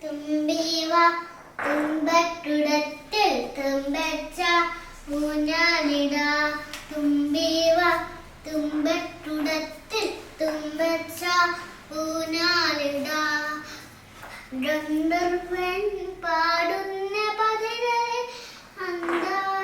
തുമ്പീവ തുമ്പറ്റുടത്തിൽ തുമ്പച്ച ഊഞ്ഞാലിട. തുമ്പീവ തുമ്പറ്റുടത്തിൽ തുമ്പച്ച ഊഞ്ഞാലിട. ഗന്ധർവൻ പാടുന്ന പതിരെ അന്താ